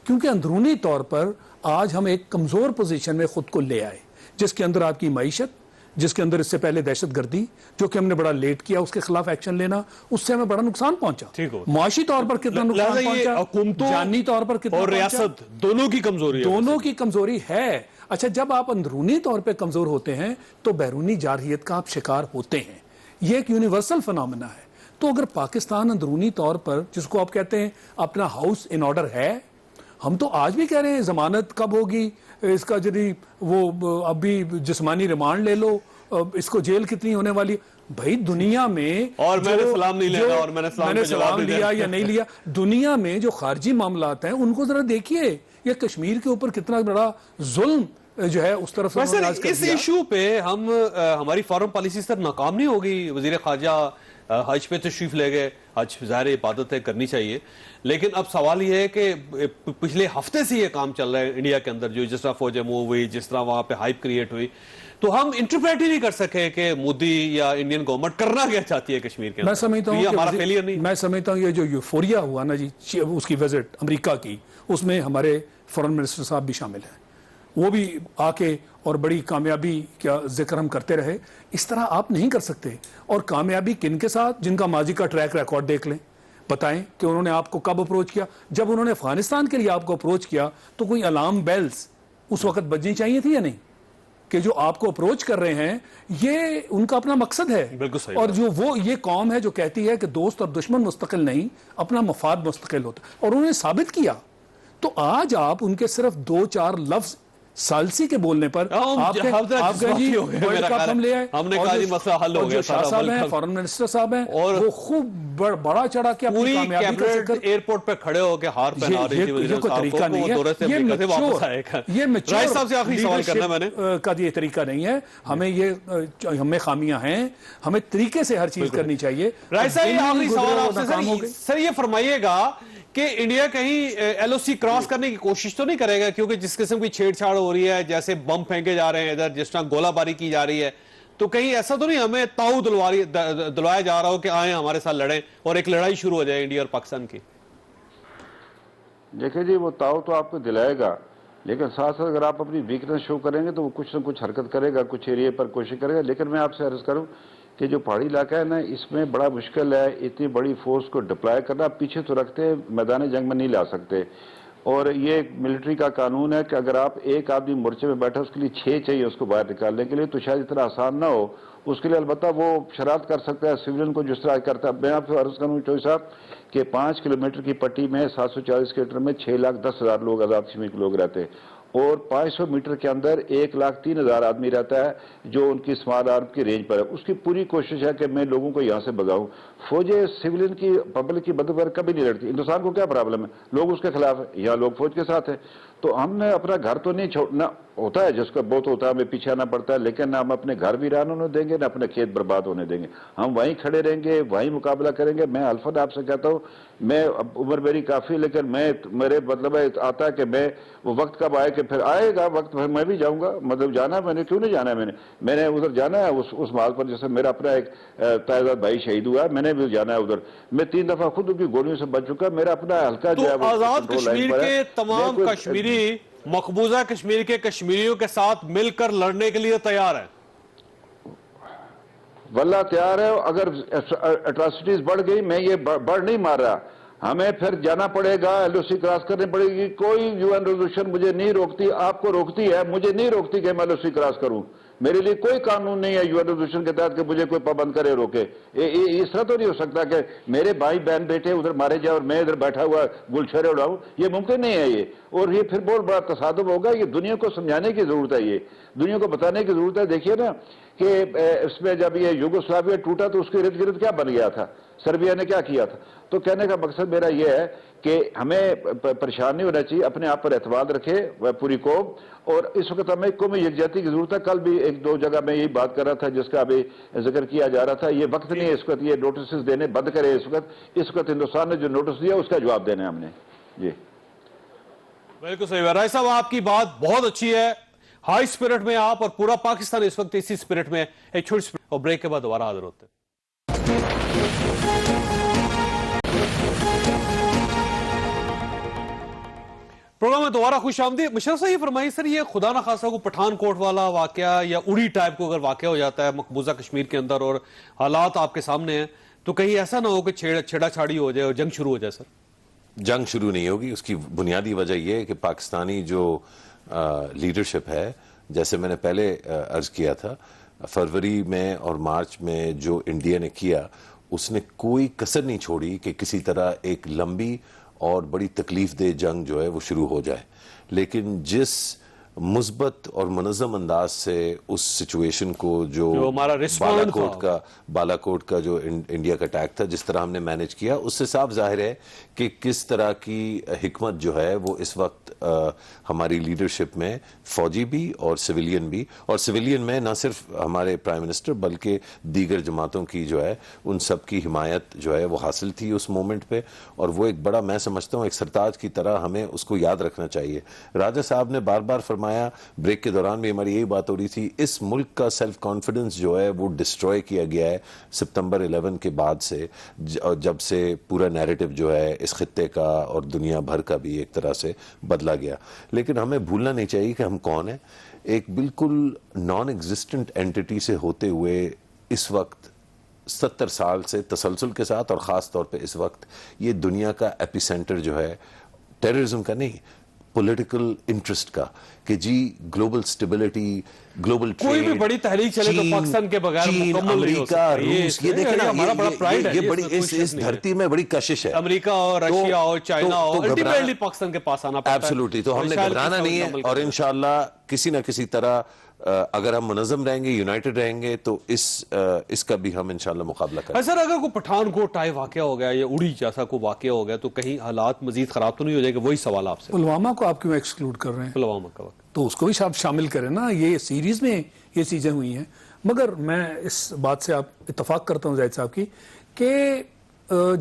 کیونکہ اندرونی طور پر آج ہم ایک کمزور پوزیشن میں خود کو لے آئے, جس کے اندر آپ کی معیشت, جس کے اندر اس سے پہلے دہشت گردی جو کہ ہم نے بڑا لیٹ کیا, اس کے خلاف ایکشن لینا, اس سے ہمیں بڑا نقصان پہنچا. معاشی طور پر کتنا نقصان پہنچا, جانی طور پر کتنا, اور ریاست دونوں کی کمزوری ہے. اچھا, جب آپ اندرونی طور پہ کمزور ہوتے ہیں تو بیرونی جارحیت کا آپ شکار ہوتے ہیں. یہ ایک یونیورسل فنامنا ہے. تو اگر پاکستان اندرونی طور پر, جس کو آپ کہتے ہیں اپنا ہاؤس ان آرڈر ہے, ہم تو آج بھی کہہ رہے ہیں ضمانت کب ہوگی اس کا, جدی وہ ابھی جسمانی ریمانڈ لے لو, اس کو جیل کتنی ہونے والی. بھائی دنیا میں, اور میں نے سلام نہیں لینا, اور میں نے سلام لیا یا نہیں لیا, دنیا میں جو خارجی معاملات ہیں ان کو ذرا دیکھیے. یہ کشمیر کے اوپر کتنا بڑا ظلم جو ہے اس طرف سے ویسے انہوں نے عرض کر اس دیا۔ ایشو پہ ہماری فارن پالیسی سر ناکام نہیں ہوگی؟ وزیر خارجہ حج پہ تشریف لے گئے، حج ظاہر عبادت ہے، کرنی چاہیے، لیکن اب سوال یہ ہے کہ پچھلے ہفتے سے یہ کام چل رہا ہے انڈیا کے اندر، جو جس طرح فوجیں موو ہوئی، جس طرح وہاں پہ ہائپ کریٹ ہوئی، تو ہم انٹرپریٹ ہی نہیں کر سکے کہ مودی یا انڈین گورنمنٹ کرنا کیا چاہتی ہے کشمیر کے اندر۔ میں سمجھتا ہوں یہ ہمارا کہ فیلئر نہیں؟ میں سمجھتا ہوں یہ جو یوفوریا ہوا نا جی اس کی وزٹ امریکہ کی، اس میں ہمارے فارن منسٹر صاحب بھی شامل ہیں، وہ بھی آ کے اور بڑی کامیابی کا ذکر ہم کرتے رہے۔ اس طرح آپ نہیں کر سکتے۔ اور کامیابی کن کے ساتھ؟ جن کا ماضی کا ٹریک ریکارڈ دیکھ لیں، بتائیں کہ انہوں نے آپ کو کب اپروچ کیا۔ جب انہوں نے افغانستان کے لیے آپ کو اپروچ کیا تو کوئی الارم بیلز اس وقت بجنی چاہیے تھی یا نہیں، کہ جو آپ کو اپروچ کر رہے ہیں یہ ان کا اپنا مقصد ہے۔ بالکل صحیح اور جو وہ یہ قوم ہے جو کہتی ہے کہ دوست اور دشمن مستقل نہیں، اپنا مفاد مستقل ہوتا، اور انہوں نے ثابت کیا۔ تو آج آپ ان کے صرف 2-4 لفظ سالسی کے بولنے پر آپ کہیں جی ورلڈ کپ ہم لے آئے، ہم نے کہا جی مسئلہ حل ہو گیا، جو شاہ صاحب ہیں، فارن منسٹر صاحب ہیں، وہ خوب بڑا چڑھا کے اپنی پوری کامیابی کا کیبنٹ ذکر۔ ایئرپورٹ پہ کھڑے ہو کے ہار پہنا رہی تھی وزیر یہ کوئی صاحب طریقہ کو، نہیں وہ دورے سے ہے، امریکہ سے واپس آئے گا۔ یہ رائس صاحب سے آخری سوال کرنا میں نے، کا یہ طریقہ نہیں ہے۔ ہمیں خامیاں ہیں، ہمیں طریقے سے ہر چیز کرنی چاہیے۔ رائس صاحب یہ آخری سوال آپ سے سر یہ فرمائیے گا کہ انڈیا کہیں ایل او سی کراس کرنے کی کوشش تو نہیں کرے گا؟ کیونکہ جس قسم کی چھیڑ چھاڑ ہو رہی ہے، جیسے بم پھینکے جا رہے ہیں ادھر، جس طرح گولہ باری کی جا رہی ہے، تو کہیں ایسا تو نہیں ہمیں تاؤ دلوایا جا رہا ہو کہ آئیں ہمارے ساتھ لڑیں اور ایک لڑائی شروع ہو جائے انڈیا اور پاکستان کی؟ دیکھیں جی، وہ تاؤ تو آپ کو دلائے گا، لیکن ساتھ ساتھ اگر آپ اپنی ویکنس شو کریں گے تو وہ کچھ نہ کچھ حرکت کرے گا، کچھ ایریے پر کوشش کرے گا۔ لیکن میں آپ سے عرض کروں کہ جو پہاڑی علاقہ ہے نا، اس میں بڑا مشکل ہے اتنی بڑی فورس کو ڈپلائے کرنا۔ پیچھے تو رکھتے ہیں، میدان جنگ میں نہیں لا سکتے، اور یہ ملٹری کا قانون ہے کہ اگر آپ ایک آدمی مورچے میں بیٹھا اس کے لیے 6 چاہیے اس کو باہر نکالنے کے لیے، تو شاید اتنا آسان نہ ہو۔ اس کے لیے البتہ وہ شرارت کر سکتا ہے سویلین کو جس طرح کرتا ہے۔ میں آپ سے عرض کروں چوہی صاحب کہ 5 کلومیٹر کی پٹی میں 740 کلومیٹر میں 6,10,000 لوگ آزاد کشمیر کے لوگ رہتے ہیں، اور 500 میٹر کے اندر 1,03,000 آدمی رہتا ہے جو ان کی اسمال آرم کی رینج پر ہے۔ اس کی پوری کوشش ہے کہ میں لوگوں کو یہاں سے بگاؤں۔ فوجیں سویلین کی پبلک کی مدد کبھی نہیں لڑتی۔ ہندوستان کو کیا پرابلم ہے؟ لوگ اس کے خلاف ہیں، یہاں لوگ فوج کے ساتھ ہیں۔ تو ہم نے اپنا گھر تو نہیں چھوڑنا، ہوتا ہے جس کا بہت ہوتا ہے ہمیں پیچھے آنا پڑتا ہے، لیکن نہ ہم اپنے گھر ویران ہونے دیں گے، نہ اپنے کھیت برباد ہونے دیں گے۔ ہم وہیں کھڑے رہیں گے، وہیں مقابلہ کریں گے۔ میں الفاظ آپ سے کہتا ہوں، میں عمر میری کافی، لیکن میرے مطلب ہے آتا ہے کہ میں وہ وقت کب آئے کہ پھر آئے گا وقت، پھر میں بھی جاؤں گا۔ مطلب جانا ہے، میں نے کیوں نہیں جانا ہے؟ میں نے ادھر جانا ہے اس مال پر، جیسے میرا اپنا ایک تائیداد بھائی شہید ہوا ہے، میں نے بھی جانا ہے ادھر۔ میں 3 دفعہ خود ان کی گولیوں سے بچ چکا۔ میرا اپنا حلقہ جو ہے تو آزاد کشمیر کے تمام کشمیری مقبوضہ کشمیر کے کشمیریوں کے ساتھ مل کر لڑنے کے لیے تیار ہیں؟ واللہ تیار ہے۔ اگر اٹراسٹیز بڑھ گئی، میں یہ بڑھ نہیں مار رہا، ہمیں پھر جانا پڑے گا، ایل او سی کراس کرنی پڑے گی۔ کوئی یو این ریزولوشن مجھے نہیں روکتی، آپ کو روکتی ہے، مجھے نہیں روکتی کہ میں ایل او سی کراس کروں۔ میرے لیے کوئی قانون نہیں ہے یو این ریزولوشن کے تحت کہ مجھے کوئی پابند کرے، روکے۔ اس طرح تو نہیں ہو سکتا کہ میرے بھائی بہن بیٹے ادھر مارے جائے اور میں ادھر بیٹھا ہوا گلچھرے اڑاؤں، یہ ممکن نہیں ہے یہ۔ اور یہ پھر بہت بڑا تصادم ہوگا۔ یہ دنیا کو سمجھانے کی ضرورت ہے، یہ دنیا کو بتانے کی ضرورت ہے۔ دیکھیے نا کہ اس میں جب یہ یوگوسلاویہ ٹوٹا تو اس کے ارد گرد کیا بن گیا تھا، سربیا نے کیا کیا تھا۔ تو کہنے کا مقصد میرا یہ ہے کہ ہمیں پریشان نہیں ہونا چاہیے، اپنے آپ پر اعتماد رکھے پوری قوم، اور اس وقت ہمیں قومی یکجہتی کی ضرورت ہے۔ کل بھی 1-2 جگہ میں یہی بات کر رہا تھا جس کا ابھی ذکر کیا جا رہا تھا، یہ وقت نہیں ہے اس وقت یہ نوٹسز دینے بند کرے۔ اس وقت ہندوستان نے جو نوٹس دیا اس کا جواب دینا ہے ہم نے۔ جی بالکل صحیح ہے رائے صاحب، آپ کی بات بہت اچھی ہے، ہائی سپرٹ میں آپ اور پورا پاکستان اس وقت اسی سپرٹ میں ہے۔ ایک چھوٹی سپرٹ اور بریک کے بعد دوبارہ حاضر ہوتے ہیں۔ پروگرام میں دوبارہ خوش آمدید۔ مشرف صاحب یہ فرمائیے سر، یہ خدا نہ خاصہ کو پٹھان کوٹ والا واقعہ یا اڑی ٹائپ کو اگر واقعہ ہو جاتا ہے مقبوضہ کشمیر کے اندر اور حالات آپ کے سامنے ہیں، تو کہیں ایسا نہ ہو کہ چھیڑا چھاڑی ہو جائے اور جنگ شروع ہو جائے؟ سر جنگ شروع نہیں ہوگی۔ اس کی بنیادی وجہ یہ ہے کہ پاکستانی جو لیڈرشپ ہے، جیسے میں نے پہلے عرض کیا تھا، فروری میں اور مارچ میں جو انڈیا نے کیا، اس نے کوئی کسر نہیں چھوڑی کہ کسی طرح ایک لمبی اور بڑی تکلیف دہ جنگ جو ہے وہ شروع ہو جائے۔ لیکن جس مثبت اور منظم انداز سے اس سچویشن کو جو ہمارا ریسپانڈ بالا کوٹ کا جو انڈیا کا اٹیک تھا جس طرح ہم نے مینج کیا، اس سے صاف ظاہر ہے کہ کس طرح کی حکمت جو ہے وہ اس وقت ہماری لیڈرشپ میں فوجی بھی اور سویلین بھی، اور سویلین میں نہ صرف ہمارے پرائم منسٹر بلکہ دیگر جماعتوں کی جو ہے ان سب کی حمایت جو ہے وہ حاصل تھی اس مومنٹ پہ، اور وہ ایک بڑا میں سمجھتا ہوں ایک سرتاج کی طرح ہمیں اس کو یاد رکھنا چاہیے۔ راجہ صاحب نے بار بار فرمایا، بریک کے دوران بھی ہماری یہی بات ہو رہی تھی، اس ملک کا سیلف کانفیڈنس جو ہے وہ ڈسٹروائے کیا گیا ہے سپتمبر 11 کے بعد سے، جب سے پورا نیریٹو جو ہے اس خطے کا اور دنیا بھر کا بھی ایک طرح سے بدلا گیا۔ لیکن ہمیں بھولنا نہیں چاہیے کہ ہم کون ہیں۔ ایک بالکل نان ایگزسٹنٹ اینٹی سے ہوتے ہوئے اس وقت 70 سال سے تسلسل کے ساتھ، اور خاص طور پہ اس وقت یہ دنیا کا ایپی سینٹر جو ہے ٹیررزم کا نہیں، پولیٹیکل انٹرسٹ کا، کہ جی گلوبل سٹیبلٹی، گلوبل کوئی بھی بڑی تحریک چلے تو پاکستان کے بغیر مکمل نہیں ہو سکتی۔ روس، یہ دیکھیں نا، ہمارا بڑا پرائیڈ ہے، یہ بڑی اس دھرتی میں بڑی کشش ہے۔ امریکہ اور رشیا اور چائنا اور الٹیمیٹلی پاکستان کے پاس آنا پڑتا ہے۔ ایبسولوٹلی، تو ہم نے گھبرانا نہیں ہے، اور انشاءاللہ کسی نہ کسی طرح اگر ہم منظم رہیں گے، یونائٹڈ رہیں گے، تو اس کا بھی ہم انشاءاللہ مقابلہ کریں گے۔ سر اگر کوئی پٹھان کوٹ ٹائی واقعہ ہو گیا یا اڑی جیسا کوئی واقعہ ہو گیا تو کہیں حالات مزید خراب تو نہیں ہو جائے گا؟ وہی سوال آپ سے۔ پلوامہ کو آپ کیوں ایکسکلوڈ کر رہے ہیں؟ پلوامہ کا وقت تو اس کو بھی آپ شامل کریں نا، یہ سیریز میں یہ چیزیں ہوئی ہیں۔ مگر میں اس بات سے آپ اتفاق کرتا ہوں زاہد صاحب کی کہ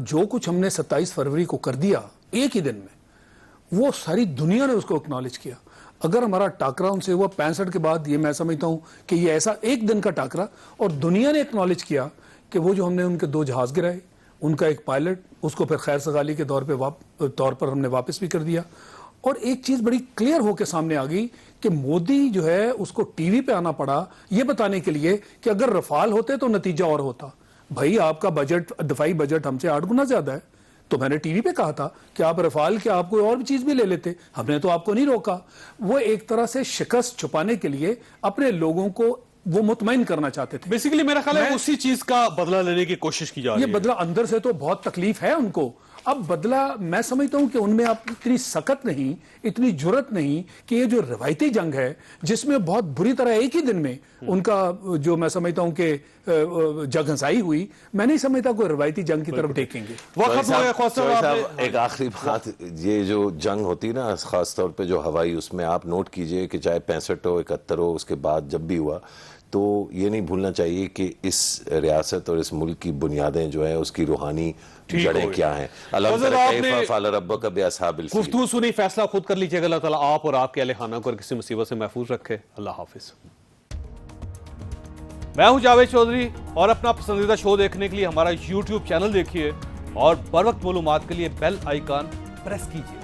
جو کچھ ہم نے 27 فروری کو کر دیا ایک ہی دن میں، وہ ساری دنیا نے اس کو اکنالج کیا۔ اگر ہمارا ٹاکرا ان سے ہوا 65 کے بعد، یہ میں سمجھتا ہوں کہ یہ ایسا ایک دن کا ٹاکرا، اور دنیا نے اکنالج کیا کہ وہ جو ہم نے ان کے 2 جہاز گرائے، ان کا ایک پائلٹ، اس کو پھر خیر سگالی کے طور پر ہم نے واپس بھی کر دیا۔ اور ایک چیز بڑی کلیئر ہو کے سامنے آ گئی کہ مودی جو ہے اس کو ٹی وی پہ آنا پڑا یہ بتانے کے لیے کہ اگر رفال ہوتے تو نتیجہ اور ہوتا۔ بھائی آپ کا بجٹ، دفاعی بجٹ ہم سے 8 گنا زیادہ ہے، تو میں نے ٹی وی پہ کہا تھا کہ آپ رفال کے آپ کوئی اور بھی چیز بھی لے لیتے، ہم نے تو آپ کو نہیں روکا۔ وہ ایک طرح سے شکست چھپانے کے لیے اپنے لوگوں کو وہ مطمئن کرنا چاہتے تھے۔ بیسیکلی میرا خیال ہے اسی چیز کا بدلہ لینے کی کوشش کی جا رہی ہے۔ یہ بدلہ اندر سے تو بہت تکلیف ہے ان کو، اب بدلہ میں سمجھتا ہوں کہ ان میں اب اتنی سخت نہیں، اتنی جرت نہیں کہ یہ جو روایتی جنگ ہے جس میں بہت بری طرح ایک ہی دن میں ان کا جو میں سمجھتا ہوں کہ جنگ ہنسائی ہوئی، میں نہیں سمجھتا کوئی روایتی جنگ کی طرف دیکھیں گے۔ وقت ہو گیا خواص صاحب، ایک آخری بات، یہ جو جنگ ہوتی نا خاص طور پہ جو ہوائی، اس میں آپ نوٹ کیجئے کہ چاہے 65 ہو 71 ہو، اس کے بعد جب بھی ہوا، تو یہ نہیں بھولنا چاہیے کہ اس ریاست اور اس ملک کی بنیادیں جو ہیں اس کی روحانی جڑیں کیا ہیں۔ گفتگو سنی، فیصلہ خود کر لیجیے گا۔ اللہ تعالیٰ آپ اور آپ کے اہل خانہ کو کسی مصیبت سے محفوظ رکھے۔ اللہ حافظ۔ میں ہوں جاوید چودھری، اور اپنا پسندیدہ شو دیکھنے کے لیے ہمارا یوٹیوب چینل دیکھیے، اور بر وقت معلومات کے لیے بیل آئیکن پریس کیجیے۔